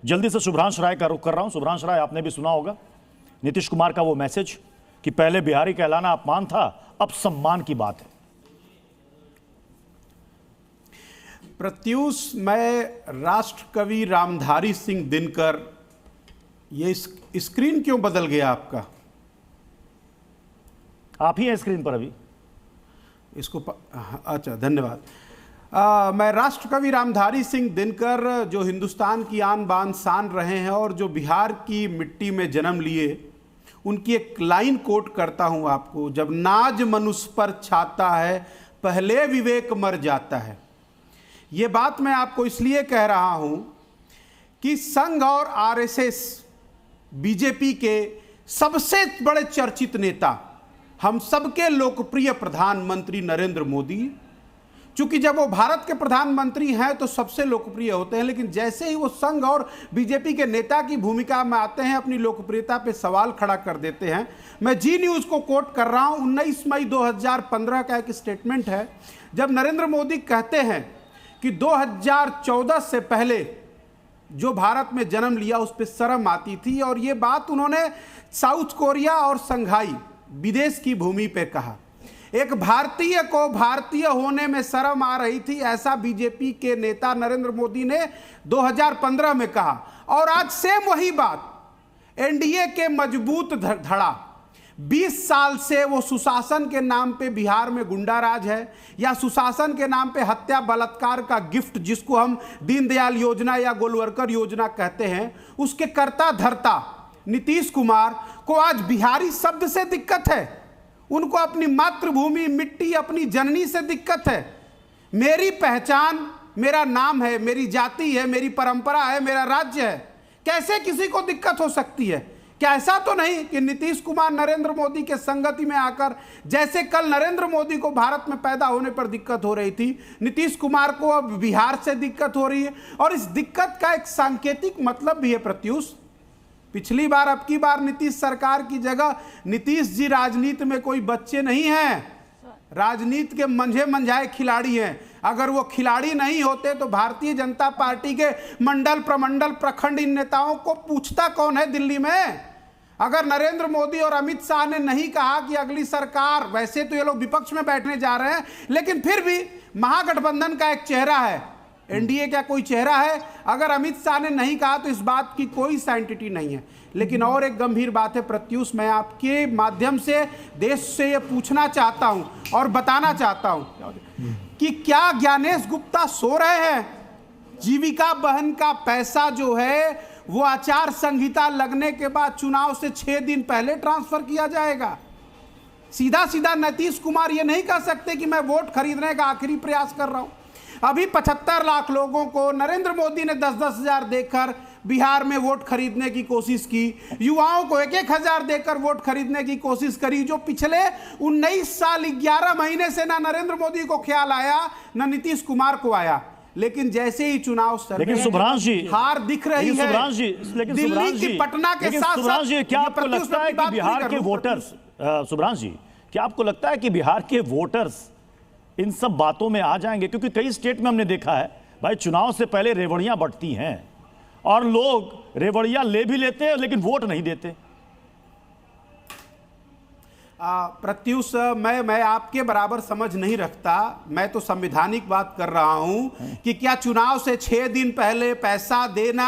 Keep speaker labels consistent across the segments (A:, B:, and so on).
A: जल्दी से शुभ्रांश राय का रुख कर रहा हूं। शुभ्रांश राय, आपने भी सुना होगा नीतीश कुमार का वो मैसेज कि पहले बिहारी कहलाना अपमान था, अब सम्मान की बात है।
B: प्रत्यूष, मैं राष्ट्र कवि रामधारी सिंह दिनकर, ये स्क्रीन क्यों बदल गया आपका?
A: आप ही हैं स्क्रीन पर अभी
B: इसको अच्छा, धन्यवाद। मैं राष्ट्र कवि रामधारी सिंह दिनकर, जो हिंदुस्तान की आन बान शान रहे हैं और जो बिहार की मिट्टी में जन्म लिए, उनकी एक लाइन कोट करता हूं आपको। जब नाज मनुष्य पर छाता है, पहले विवेक मर जाता है। ये बात मैं आपको इसलिए कह रहा हूं कि संघ और आरएसएस, बीजेपी के सबसे बड़े चर्चित नेता, हम सबके लोकप्रिय प्रधानमंत्री नरेंद्र मोदी, चूंकि जब वो भारत के प्रधानमंत्री हैं तो सबसे लोकप्रिय होते हैं, लेकिन जैसे ही वो संघ और बीजेपी के नेता की भूमिका में आते हैं, अपनी लोकप्रियता पे सवाल खड़ा कर देते हैं। मैं जी न्यूज़ को कोट कर रहा हूं, 19 मई 2015 का एक स्टेटमेंट है, जब नरेंद्र मोदी कहते हैं कि 2014 से पहले जो भारत में जन्म लिया उस पर शर्म आती थी, और ये बात उन्होंने साउथ कोरिया और संघाई विदेश की भूमि पे कहा। एक भारतीय को भारतीय होने में शर्म आ रही थी, ऐसा बीजेपी के नेता नरेंद्र मोदी ने 2015 में कहा। और आज सेम वही बात एनडीए के मजबूत धड़ा, 20 साल से वो सुशासन के नाम पे बिहार में गुंडा राज है, या सुशासन के नाम पे हत्या बलात्कार का गिफ्ट, जिसको हम दीनदयाल योजना या गोलवर्कर योजना कहते हैं, उसके कर्ता धर्ता नीतीश कुमार को आज बिहारी शब्द से दिक्कत है। उनको अपनी मातृभूमि, मिट्टी, अपनी जननी से दिक्कत है। मेरी पहचान, मेरा नाम है, मेरी जाति है, मेरी परंपरा है, मेरा राज्य है, कैसे किसी को दिक्कत हो सकती है? क्या ऐसा तो नहीं कि नीतीश कुमार नरेंद्र मोदी के संगति में आकर, जैसे कल नरेंद्र मोदी को भारत में पैदा होने पर दिक्कत हो रही थी, नीतीश कुमार को अब बिहार से दिक्कत हो रही है। और इस दिक्कत का एक सांकेतिक मतलब भी है प्रत्युष। पिछली बार, अब की बार नीतीश सरकार की जगह नीतीश जी राजनीति में कोई बच्चे नहीं हैं, राजनीति के मंझे मंझाए खिलाड़ी हैं। अगर वो खिलाड़ी नहीं होते तो भारतीय जनता पार्टी के मंडल, प्रमंडल, प्रखंड इन नेताओं को पूछता कौन है दिल्ली में? अगर नरेंद्र मोदी और अमित शाह ने नहीं कहा कि अगली सरकार, वैसे तो ये लोग विपक्ष में बैठने जा रहे हैं, लेकिन फिर भी महागठबंधन का एक चेहरा है, एनडीए का कोई चेहरा है, अगर अमित शाह ने नहीं कहा तो इस बात की कोई साइंटिटी नहीं है। लेकिन और एक गंभीर बात है प्रत्युष, मैं आपके माध्यम से देश से ये पूछना चाहता हूं और बताना चाहता हूं कि क्या ज्ञानेश गुप्ता सो रहे हैं? जीविका बहन का पैसा जो है वो आचार संहिता लगने के बाद चुनाव से 6 दिन पहले ट्रांसफर किया जाएगा। सीधा सीधा नीतीश कुमार ये नहीं कह सकते कि मैं वोट खरीदने का आखिरी प्रयास कर रहा हूं। अभी 75 लाख लोगों को नरेंद्र मोदी ने 10-10 हजार देकर बिहार में वोट खरीदने की कोशिश की, युवाओं को 1-1 हजार देकर वोट खरीदने की कोशिश करी, जो पिछले 19 साल 11 महीने से ना नरेंद्र मोदी को ख्याल आया ना नीतीश कुमार को आया। लेकिन जैसे ही चुनाव सर,
A: लेकिन सुभ्रांश जी,
B: हार दिख रही है दिल्ली की, पटना के साथ साथ।
A: क्या आपको लगता है कि बिहार के वोटर्स, सुभ्रांश जी, क्या आपको लगता है कि बिहार के वोटर्स इन सब बातों में आ जाएंगे? क्योंकि कई स्टेट में हमने देखा है भाई, चुनाव से पहले रेवड़ियां बंटती हैं और लोग रेवड़ियां ले भी लेते हैं लेकिन वोट नहीं देते।
B: प्रत्युष, मैं आपके बराबर समझ नहीं रखता। मैं तो संवैधानिक बात कर रहा हूं कि क्या चुनाव से 6 दिन पहले पैसा देना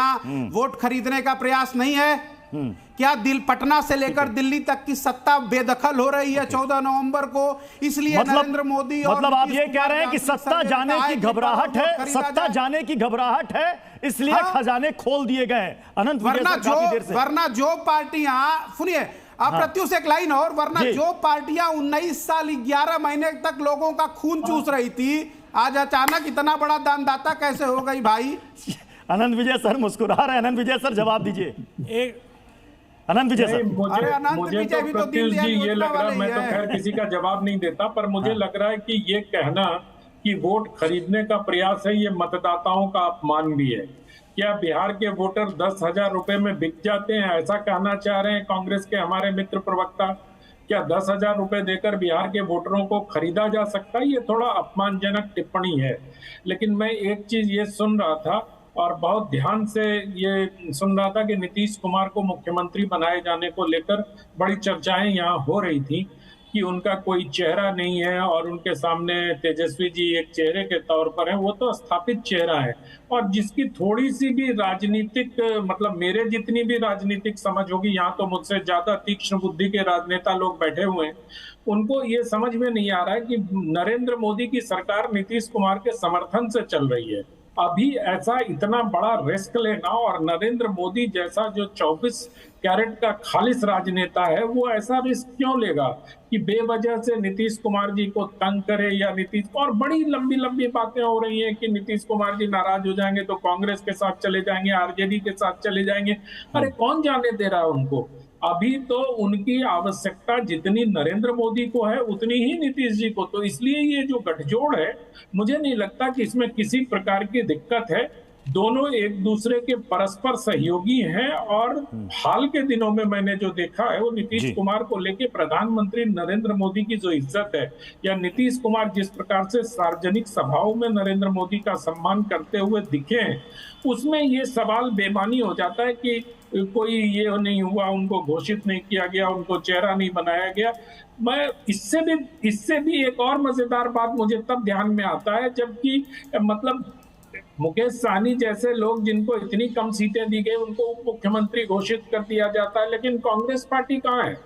B: वोट खरीदने का प्रयास नहीं है? क्या पटना से लेकर दिल्ली तक की सत्ता बेदखल हो रही है 14 नवंबर को, इसलिए नरेंद्र मोदी और
A: मतलब आप ये कह रहे हैं कि सत्ता जाने की घबराहट है, सत्ता जाने की घबराहट है, इसलिए खजाने खोल दिए गए। अनंत
B: वरना जो पार्टियां, सुनिए आप प्रत्युष, एक लाइन और, वरना जो पार्टियां 19 साल 11 महीने तक लोगों का खून चूस रही थी, आज अचानक इतना बड़ा दानदाता कैसे हो गई भाई?
A: अनंत विजय सर मुस्कुरा रहे हैं। अनंत विजय सर जवाब दीजिए। अनंत विजय सर,
C: मुझे तो प्रत्युष जी ये लग रहा है, मैं तो खैर किसी का जवाब नहीं देता, पर मुझे लग रहा है कि ये कहना कि वोट खरीदने का प्रयास है, ये मतदाताओं का अपमान भी है। क्या बिहार के वोटर 10,000 रुपए में बिक जाते हैं, ऐसा कहना चाह रहे हैं कांग्रेस के हमारे मित्र प्रवक्ता? क्या 10,000 रुपए देकर बिहार के वोटरों को खरीदा जा सकता है? ये थोड़ा अपमानजनक टिप्पणी है। लेकिन मैं एक चीज ये सुन रहा था और बहुत ध्यान से ये सुन रहा था कि नीतीश कुमार को मुख्यमंत्री बनाए जाने को लेकर बड़ी चर्चाएं यहाँ हो रही थी कि उनका कोई चेहरा नहीं है और उनके सामने तेजस्वी जी एक चेहरे के तौर पर हैं। वो तो स्थापित चेहरा है और जिसकी थोड़ी सी भी राजनीतिक मतलब मेरे जितनी भी राजनीतिक समझ होगी, यहाँ तो मुझसे ज्यादा तीक्ष्ण बुद्धि के राजनेता लोग बैठे हुए हैं, उनको ये समझ में नहीं आ रहा है कि नरेंद्र मोदी की सरकार नीतीश कुमार के समर्थन से चल रही है। अभी ऐसा इतना बड़ा रिस्क लेना और नरेंद्र मोदी जैसा जो 24 कैरेट का खालिस राजनेता है वो ऐसा रिस्क क्यों लेगा कि बेवजह से नीतीश कुमार जी को तंग करे या नीतीश, और बड़ी लंबी लंबी बातें हो रही हैं कि नीतीश कुमार जी नाराज हो जाएंगे तो कांग्रेस के साथ चले जाएंगे, आरजेडी के साथ चले जाएंगे। अरे कौन जाने दे रहा है उनको? अभी तो उनकी आवश्यकता जितनी नरेंद्र मोदी को है उतनी ही नीतीश जी को। तो इसलिए ये जो गठजोड़ है, मुझे नहीं लगता कि इसमें किसी प्रकार की दिक्कत है। दोनों एक दूसरे के परस्पर सहयोगी हैं और हाल के दिनों में मैंने जो देखा है वो नीतीश कुमार को लेके प्रधानमंत्री नरेंद्र मोदी की जो इज्जत है या नीतीश कुमार जिस प्रकार से सार्वजनिक सभाओं में नरेंद्र मोदी का सम्मान करते हुए दिखे हैं, उसमें ये सवाल बेमानी हो जाता है कि कोई ये नहीं हुआ, उनको घोषित नहीं किया गया, उनको चेहरा नहीं बनाया गया। मैं इससे भी एक और मजेदार बात मुझे तब ध्यान में आता है जबकि मतलब मुकेश सहनी जैसे लोग जिनको इतनी कम सीटें दी गई उनको उप मुख्यमंत्री घोषित कर दिया जाता है, लेकिन कांग्रेस पार्टी कहाँ है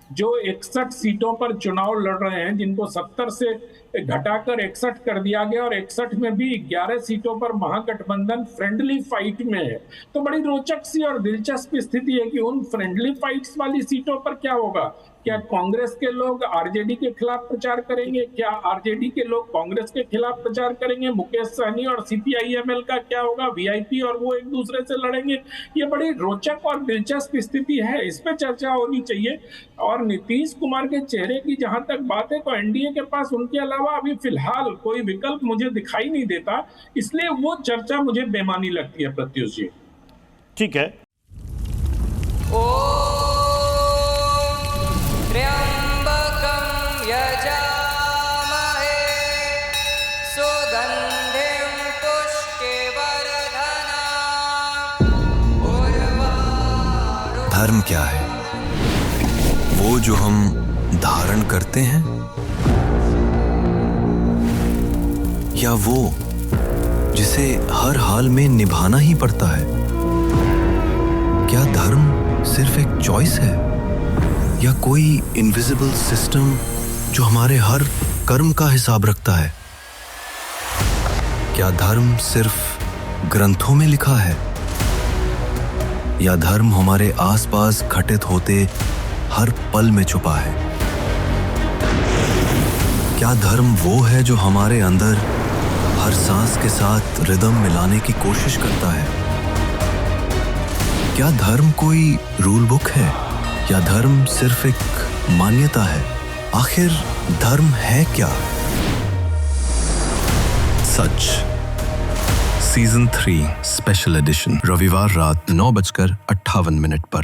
C: जो 61 सीटों पर चुनाव लड़ रहे हैं, जिनको 70 से घटाकर 61 कर दिया गया और 61 में भी 11 सीटों पर महागठबंधन फ्रेंडली फाइट में है। तो बड़ी रोचक सी और दिलचस्प स्थिति है कि उन फ्रेंडली फाइट्स वाली सीटों पर क्या होगा? क्या कांग्रेस के लोग आरजेडी के खिलाफ प्रचार करेंगे? क्या आरजेडी के लोग कांग्रेस के खिलाफ प्रचार करेंगे? मुकेश सहनी और सीपीआईएमएल का क्या होगा? वीआईपी और वो एक दूसरे से लड़ेंगे। ये बड़ी रोचक और दिलचस्प स्थिति है, इस पे चर्चा होनी चाहिए। और नीतीश कुमार के चेहरे की जहां तक बात है तो एनडीए के पास उनके अलावा अभी फिलहाल कोई विकल्प मुझे दिखाई नहीं देता, इसलिए वो चर्चा मुझे बेमानी लगती है। प्रत्युष जी
A: ठीक है।
D: त्र्यंबकं यजामहे सुगंधिं पुष्टिवर्धनम्।
E: धर्म क्या है? वो जो हम धारण करते हैं या वो जिसे हर हाल में निभाना ही पड़ता है? क्या धर्म सिर्फ एक चॉइस है या कोई इनविजिबल सिस्टम जो हमारे हर कर्म का हिसाब रखता है? क्या धर्म सिर्फ ग्रंथों में लिखा है या धर्म हमारे आसपास घटित होते हर पल में छुपा है? क्या धर्म वो है जो हमारे अंदर हर सांस के साथ रिदम मिलाने की कोशिश करता है? क्या धर्म कोई रूल बुक है या धर्म सिर्फ एक मान्यता है? आखिर धर्म है क्या? सच सीजन 3 स्पेशल एडिशन रविवार रात 9:58 पर।